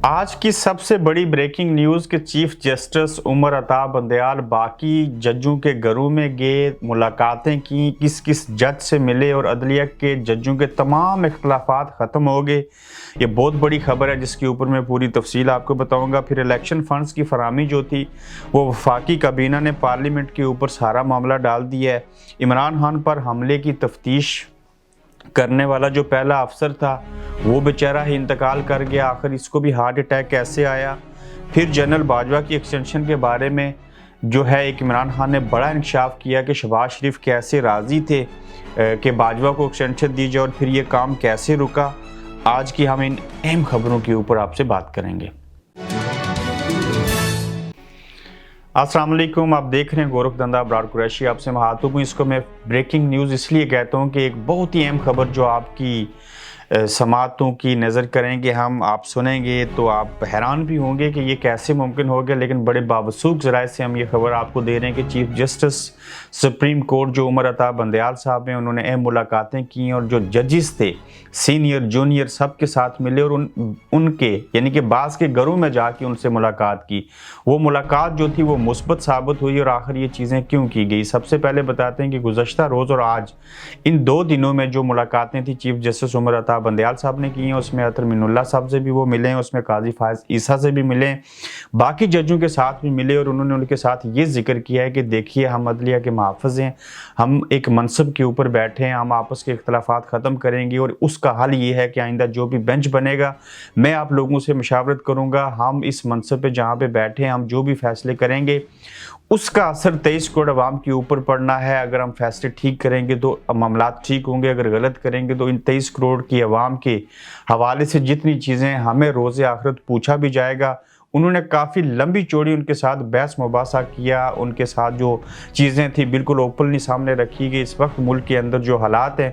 آج کی سب سے بڑی بریکنگ نیوز کہ چیف جسٹس عمر عطا بندیال باقی ججوں کے گھروں میں گئے، ملاقاتیں کی، کس کس جج سے ملے اور عدلیہ کے ججوں کے تمام اختلافات ختم ہو گئے۔ یہ بہت بڑی خبر ہے جس کے اوپر میں پوری تفصیل آپ کو بتاؤں گا۔ پھر الیکشن فنڈز کی فراہمی جو تھی وہ وفاقی کابینہ نے پارلیمنٹ کے اوپر سارا معاملہ ڈال دیا ہے۔ عمران خان پر حملے کی تفتیش کرنے والا جو پہلا افسر تھا وہ بیچارہ ہی انتقال کر گیا، آخر اس کو بھی ہارٹ اٹیک کیسے آیا۔ پھر جنرل باجوہ کی ایکسٹینشن کے بارے میں جو ہے ایک عمران خان نے بڑا انکشاف کیا کہ شہباز شریف کیسے راضی تھے کہ باجوہ کو ایکسٹینشن دی جائے اور پھر یہ کام کیسے رکا۔ آج کی ہم ان اہم خبروں کے اوپر آپ سے بات کریں گے۔ السلام علیکم، آپ دیکھ رہے ہیں گورکھ دھندا ابرار قریشی، آپ سے محاتب ہوں۔ اس کو میں بریکنگ نیوز اس لیے کہتا ہوں کہ ایک بہت ہی اہم خبر جو آپ کی سماعتوں کی نظر کریں گے، ہم آپ سنیں گے تو آپ حیران بھی ہوں گے کہ یہ کیسے ممکن ہو گیا، لیکن بڑے باوثوق ذرائع سے ہم یہ خبر آپ کو دے رہے ہیں کہ چیف جسٹس سپریم کورٹ جو عمر عطا بندیال صاحب ہیں، انہوں نے اہم ملاقاتیں کی اور جو ججز تھے سینئر جونیئر سب کے ساتھ ملے اور ان کے یعنی کہ بعض کے گھروں میں جا کے ان سے ملاقات کی۔ وہ ملاقات جو تھی وہ مثبت ثابت ہوئی، اور آخر یہ چیزیں کیوں کی گئی۔ سب سے پہلے بتاتے ہیں کہ گزشتہ روز اور آج ان 2 دنوں میں جو ملاقاتیں تھیں چیف جسٹس عمر عطا بندیال صاحب نے کی ہیں، اس میں اطہر من اللہ صاحب سے بھی وہ ملے ہیں، اس میں قاضی فائز عیسیٰ سے بھی ملے ہیں، باقی ججوں کے ساتھ بھی ملے، اور انہوں نے ان کے ساتھ یہ ذکر کیا ہے کہ دیکھیے ہم عدلیہ کے محافظ ہیں، ہم ایک منصب کے اوپر بیٹھے ہیں، ہم آپس کے اختلافات ختم کریں گے اور اس کا حل یہ ہے کہ آئندہ جو بھی بینچ بنے گا میں آپ لوگوں سے مشاورت کروں گا، ہم اس منصب پہ جہاں پہ بیٹھے ہیں ہم جو بھی فیصلے کریں گے اس کا اثر 23 کروڑ عوام کے اوپر پڑنا ہے۔ اگر ہم فیصلے ٹھیک کریں گے تو معاملات ٹھیک ہوں گے، اگر غلط کریں گے تو ان 23 کروڑ کی عوام کے حوالے سے جتنی چیزیں ہمیں روز آخرت پوچھا بھی جائے گا۔ انہوں نے کافی لمبی چوڑی ان کے ساتھ بحث مباحثہ کیا، ان کے ساتھ جو چیزیں تھیں بالکل اوپنلی سامنے رکھی گئی۔ اس وقت ملک کے اندر جو حالات ہیں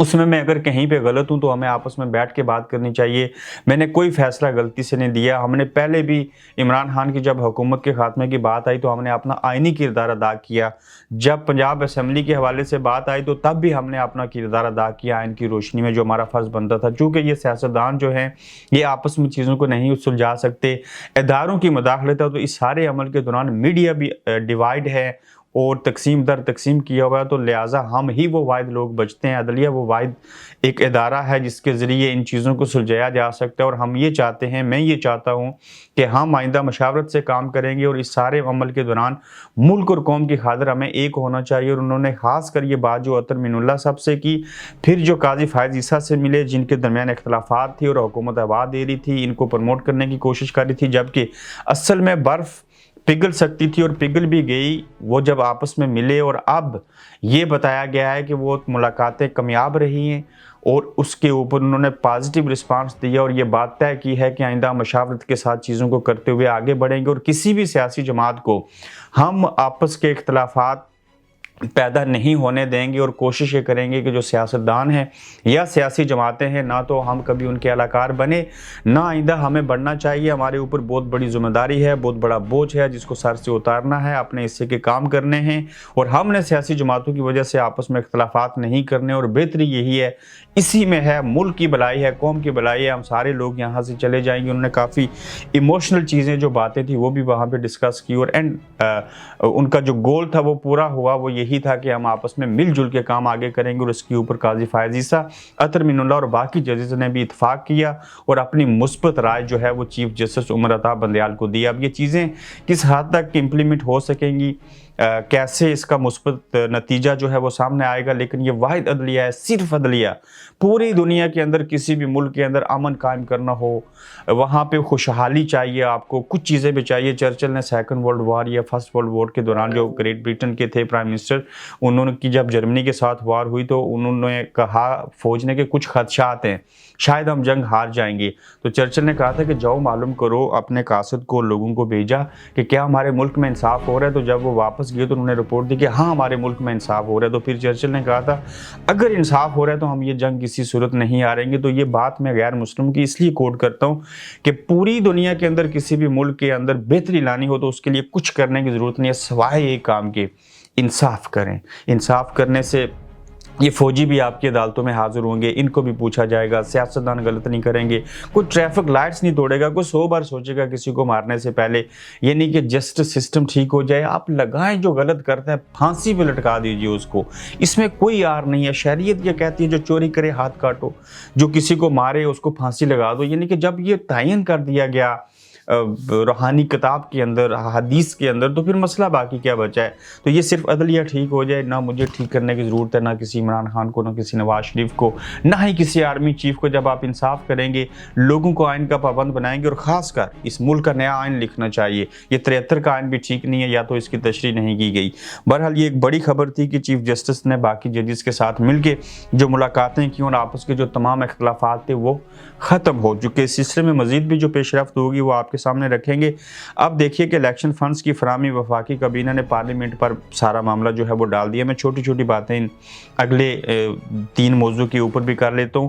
اس میں اگر کہیں پہ غلط ہوں تو ہمیں آپس میں بیٹھ کے بات کرنی چاہیے۔ میں نے کوئی فیصلہ غلطی سے نہیں دیا، ہم نے پہلے بھی عمران خان کی جب حکومت کے خاتمے کی بات آئی تو ہم نے اپنا آئینی کردار ادا کیا، جب پنجاب اسمبلی کے حوالے سے بات آئی تو تب بھی ہم نے اپنا کردار ادا کیا آئین کی روشنی میں، جو ہمارا فرض بنتا تھا۔ چونکہ یہ سیاستدان جو ہیں یہ آپس میں چیزوں کو نہیں سلجھا سکتے، اداروں کی مداخلت ہے، تو اس سارے عمل کے دوران میڈیا بھی ڈیوائیڈ ہے اور تقسیم در تقسیم کیا ہوا ہے، تو لہٰذا ہم ہی وہ واحد لوگ بچتے ہیں، عدلیہ وہ واحد ایک ادارہ ہے جس کے ذریعے ان چیزوں کو سلجھایا جا سکتا ہے۔ اور ہم یہ چاہتے ہیں، میں یہ چاہتا ہوں کہ ہم آئندہ مشاورت سے کام کریں گے اور اس سارے عمل کے دوران ملک اور قوم کی خاطر ہمیں ایک ہونا چاہیے۔ اور انہوں نے خاص کر یہ بات جو اطہر من اللہ صاحب سے کی، پھر جو قاضی فائز عیسیٰ سے ملے جن کے درمیان اختلافات تھی اور حکومت ہوا دے رہی تھی، ان کو پروموٹ کرنے کی کوشش کر رہی تھی، جبکہ اصل میں برف پگھل سکتی تھی اور پگھل بھی گئی، وہ جب آپس میں ملے اور اب یہ بتایا گیا ہے کہ وہ ملاقاتیں کامیاب رہی ہیں اور اس کے اوپر انہوں نے پازیٹیو رسپانس دیا اور یہ بات طے کی ہے کہ آئندہ مشاورت کے ساتھ چیزوں کو کرتے ہوئے آگے بڑھیں گے اور کسی بھی سیاسی جماعت کو ہم آپس کے اختلافات پیدا نہیں ہونے دیں گے، اور کوشش یہ کریں گے کہ جو سیاستدان ہیں یا سیاسی جماعتیں ہیں نہ تو ہم کبھی ان کے اہلکار بنے، نہ آئندہ ہمیں بڑھنا چاہیے۔ ہمارے اوپر بہت بڑی ذمہ داری ہے، بہت بڑا بوجھ ہے جس کو سر سے اتارنا ہے، اپنے حصے کے کام کرنے ہیں، اور ہم نے سیاسی جماعتوں کی وجہ سے آپس میں اختلافات نہیں کرنے، اور بہتری یہی ہے، اسی میں ہے ملک کی بھلائی ہے، قوم کی بھلائی ہے، ہم سارے لوگ یہاں سے چلے جائیں گے۔ انہوں نے کافی ایموشنل چیزیں جو باتیں تھیں وہ بھی وہاں پہ ڈسکس کی، اور ان کا جو گول تھا وہ پورا ہوا، وہ یہی تھا کہ ہم آپس میں مل جل کے کام آگے کریں گے، اور اس کے اوپر قاضی فائز عیسیٰ، اطہر من اللہ اور باقی ججز نے بھی اتفاق کیا اور اپنی مثبت رائے جو ہے وہ چیف جسٹس عمر عطا بندیال کو دی۔ اب یہ چیزیں کس حد تک امپلیمنٹ ہو سکیں گی، کیسے اس کا مثبت نتیجہ جو ہے وہ سامنے آئے گا، لیکن یہ واحد عدلیہ ہے، صرف عدلیہ، پوری دنیا کے اندر کسی بھی ملک کے اندر امن قائم کرنا ہو، وہاں پہ خوشحالی چاہیے، آپ کو کچھ چیزیں بھی چاہیے۔ چرچل نے 2nd ورلڈ وار یا 1st ورلڈ وار کے دوران جو گریٹ بریٹن کے تھے پرائم منسٹر، انہوں نے جب جرمنی کے ساتھ وار ہوئی تو انہوں نے کہا فوج نے کہ کچھ خدشات ہیں، شاید ہم جنگ ہار جائیں گے، تو چرچل نے کہا تھا کہ جاؤ معلوم کرو، اپنے قاصد کو لوگوں کو بھیجا کہ کیا ہمارے ملک میں انصاف ہو رہا ہے، تو جب وہ واپس گئے تو انہوں نے رپورٹ دی کہ ہاں ہمارے ملک میں انصاف ہو رہا ہے۔ تو پھر چرچل نے کہا تھا اگر انصاف ہو رہا ہے تو ہم یہ جنگ کسی صورت نہیں ہاریں گے۔ تو یہ بات میں غیر مسلم کی اس لیے کوٹ کرتا ہوں کہ پوری دنیا کے اندر کسی بھی ملک کے اندر بہتری لانی ہو تو اس کے لیے کچھ کرنے کی ضرورت نہیں ہے سوائے ایک کام کے، انصاف کریں۔ انصاف کرنے سے یہ فوجی بھی آپ کی عدالتوں میں حاضر ہوں گے، ان کو بھی پوچھا جائے گا، سیاستدان غلط نہیں کریں گے، کوئی ٹریفک لائٹس نہیں توڑے گا، کوئی 100 بار سوچے گا کسی کو مارنے سے پہلے، یہ نہیں کہ جسٹس سسٹم ٹھیک ہو جائے، آپ لگائیں جو غلط کرتے ہیں پھانسی پہ لٹکا دیجئے اس کو، اس میں کوئی آر نہیں ہے۔ شریعت یہ کہتی ہے جو چوری کرے ہاتھ کاٹو، جو کسی کو مارے اس کو پھانسی لگا دو، یعنی کہ جب یہ تعین کر دیا گیا روحانی کتاب کے اندر، حدیث کے اندر، تو پھر مسئلہ باقی کیا بچا ہے؟ تو یہ صرف عدلیہ ٹھیک ہو جائے، نہ مجھے ٹھیک کرنے کی ضرورت ہے، نہ کسی عمران خان کو، نہ کسی نواز شریف کو، نہ ہی کسی آرمی چیف کو۔ جب آپ انصاف کریں گے، لوگوں کو آئین کا پابند بنائیں گے، اور خاص کر اس ملک کا نیا آئین لکھنا چاہیے۔ یہ 73 کا آئین بھی ٹھیک نہیں ہے، یا تو اس کی تشریح نہیں کی گئی۔ بہرحال یہ ایک بڑی خبر تھی کہ چیف جسٹس نے باقی ججز کے ساتھ مل کے جو ملاقاتیں کی اور آپس کے جو تمام اختلافات تھے وہ ختم ہو چکے۔ اس سلسلے میں مزید بھی جو پیش رفت ہوگی وہ آپ کے سامنے رکھیں گے۔ اب دیکھیے کہ الیکشن فنڈز کی فراہمی، وفاقی کابینہ نے پارلیمنٹ پر سارا معاملہ جو ہے وہ ڈال دیا۔ میں چھوٹی چھوٹی باتیں اگلے 3 موضوع کے اوپر بھی کر لیتا ہوں۔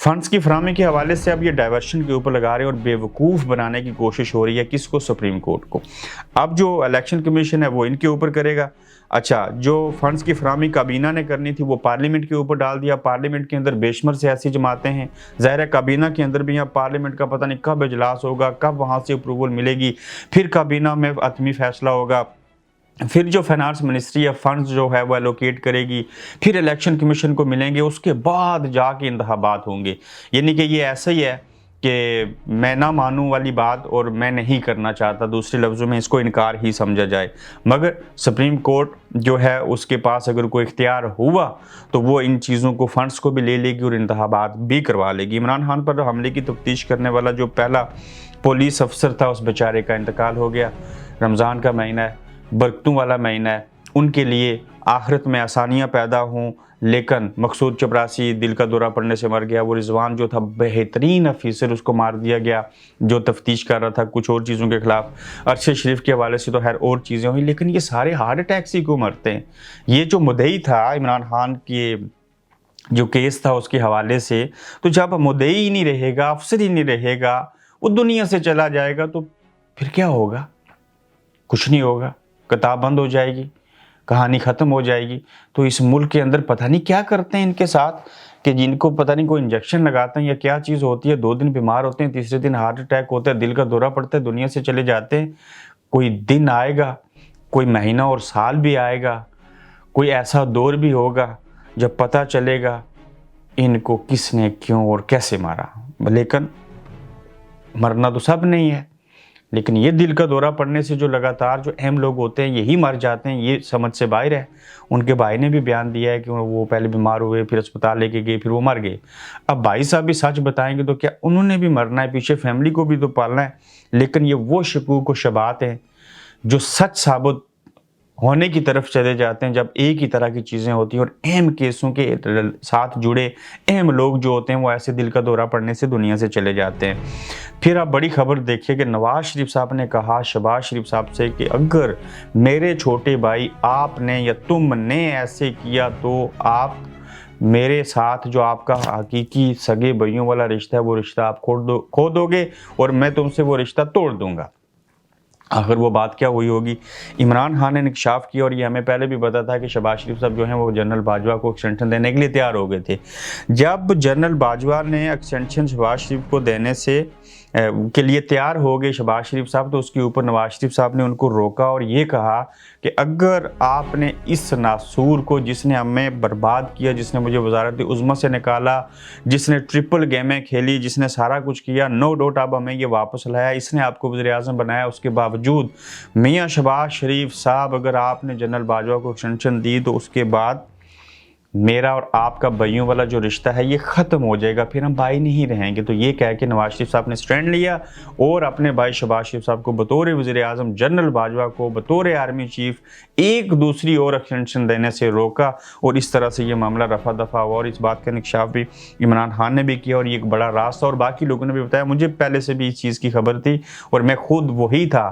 فنڈز کی فراہمی کے حوالے سے اب یہ ڈائیورشن کے اوپر لگا رہے ہیں اور بے وقوف بنانے کی کوشش ہو رہی ہے، کس کو؟ سپریم کورٹ کو۔ اب جو الیکشن کمیشن ہے وہ ان کے اوپر کرے گا۔ اچھا، جو فنڈز کی فراہمی کابینہ نے کرنی تھی وہ پارلیمنٹ کے اوپر ڈال دیا۔ پارلیمنٹ کے اندر بے شمار سیاسی جماعتیں ہیں، ظاہر ہے کابینہ کے اندر بھی ہیں، پارلیمنٹ کا پتہ نہیں کب اجلاس ہوگا، کب وہاں سے اپروول ملے گی، پھر کابینہ میں حتمی فیصلہ ہوگا، پھر جو فائنانس منسٹری ہے فنڈز جو ہے وہ ایلوکیٹ کرے گی، پھر الیکشن کمیشن کو ملیں گے، اس کے بعد جا کے انتخابات ہوں گے۔ یعنی کہ یہ ایسا ہی ہے کہ میں نہ مانوں والی بات، اور میں نہیں کرنا چاہتا، دوسرے لفظوں میں اس کو انکار ہی سمجھا جائے۔ مگر سپریم کورٹ جو ہے اس کے پاس اگر کوئی اختیار ہوا تو وہ ان چیزوں کو، فنڈز کو بھی لے لے گی اور انتخابات بھی کروا لے گی۔ عمران خان پر حملے کی تفتیش کرنے والا جو پہلا پولیس افسر تھا اس بیچارے کا انتقال ہو گیا۔ رمضان کا مہینہ ہے، برکتوں والا مہینہ ہے، ان کے لیے آخرت میں آسانیاں پیدا ہوں، لیکن مقصود چپراسی دل کا دورہ پڑنے سے مر گیا۔ وہ رضوان جو تھا بہترین افیسر، اس کو مار دیا گیا جو تفتیش کر رہا تھا کچھ اور چیزوں کے خلاف۔ ارشد شریف کے حوالے سے تو خیر اور چیزیں ہوئی، لیکن یہ سارے ہارٹ اٹیک سے کیوں مرتے ہیں؟ یہ جو مدعی تھا عمران خان کے جو کیس تھا اس کے حوالے سے، تو جب مدعی ہی نہیں رہے گا، افسر ہی نہیں رہے گا، وہ دنیا سے چلا جائے گا، تو پھر کیا ہوگا؟ کچھ نہیں ہوگا، کتاب بند ہو جائے گی، کہانی ختم ہو جائے گی۔ تو اس ملک کے اندر پتہ نہیں کیا کرتے ہیں ان کے ساتھ، کہ جن کو پتہ نہیں کوئی انجیکشن لگاتے ہیں یا کیا چیز ہوتی ہے، 2 دن بیمار ہوتے ہیں، تیسرے دن ہارٹ اٹیک ہوتا ہے، دل کا دورہ پڑتا ہے، دنیا سے چلے جاتے ہیں۔ کوئی دن آئے گا، کوئی مہینہ اور سال بھی آئے گا، کوئی ایسا دور بھی ہوگا جب پتہ چلے گا ان کو کس نے کیوں اور کیسے مارا۔ لیکن مرنا تو سب نہیں ہے، لیکن یہ دل کا دورہ پڑنے سے جو لگاتار جو اہم لوگ ہوتے ہیں یہی مر جاتے ہیں، یہ سمجھ سے باہر ہے۔ ان کے بھائی نے بھی بیان دیا ہے کہ وہ پہلے بیمار ہوئے، پھر اسپتال لے کے گئے، پھر وہ مر گئے۔ اب بھائی صاحب بھی سچ بتائیں گے تو کیا انہوں نے بھی مرنا ہے، پیچھے فیملی کو بھی تو پالنا ہے۔ لیکن یہ وہ شکوک و شبہات ہیں جو سچ ثابت ہونے کی طرف چلے جاتے ہیں جب ایک ہی طرح کی چیزیں ہوتی ہیں، اور اہم کیسوں کے ساتھ جڑے اہم لوگ جو ہوتے ہیں وہ ایسے دل کا دورہ پڑنے سے دنیا سے چلے جاتے ہیں۔ پھر آپ بڑی خبر دیکھیے کہ نواز شریف صاحب نے کہا شہباز شریف صاحب سے کہ اگر میرے چھوٹے بھائی آپ نے یا تم نے ایسے کیا تو آپ میرے ساتھ جو آپ کا حقیقی سگے بھائیوں والا رشتہ ہے وہ رشتہ آپ کھو دو گے، اور میں تم سے وہ رشتہ توڑ دوں گا۔ آخر وہ بات کیا ہوئی ہوگی؟ عمران خان نے انکشاف کیا، اور یہ ہمیں پہلے بھی پتا تھا کہ شہباز شریف صاحب جو ہیں وہ جنرل باجوہ کو ایکسٹینشن دینے کے لیے تیار ہو گئے تھے۔ جب جنرل باجوہ نے ایکسٹینشن شہباز شریف کو دینے کے لیے تیار ہو گئے شہباز شریف صاحب، تو اس کے اوپر نواز شریف صاحب نے ان کو روکا اور یہ کہا کہ اگر آپ نے اس ناسور کو، جس نے ہمیں برباد کیا، جس نے مجھے وزارت عظمیٰ سے نکالا، جس نے ٹرپل گیمیں کھیلی، جس نے سارا کچھ کیا، نو ڈاؤٹ اب ہمیں یہ واپس لایا، اس نے آپ کو وزیر اعظم بنایا، اس کے باوجود میاں شہباز شریف صاحب اگر آپ نے جنرل باجوہ کو ایکسٹینشن دی تو اس کے بعد میرا اور آپ کا بھائیوں والا جو رشتہ ہے یہ ختم ہو جائے گا، پھر ہم بھائی نہیں رہیں گے۔ تو یہ کہہ کے نواز شریف صاحب نے سٹینڈ لیا اور اپنے بھائی شہباز شریف صاحب کو بطور وزیر اعظم، جنرل باجوہ کو بطور آرمی چیف ایک دوسری اور ایکسٹینشن دینے سے روکا، اور اس طرح سے یہ معاملہ رفع دفع ہوا۔ اور اس بات کا انکشاف بھی عمران خان نے بھی کیا، اور یہ ایک بڑا راز تھا، اور باقی لوگوں نے بھی بتایا۔ مجھے پہلے سے بھی اس چیز کی خبر تھی اور میں خود وہی تھا،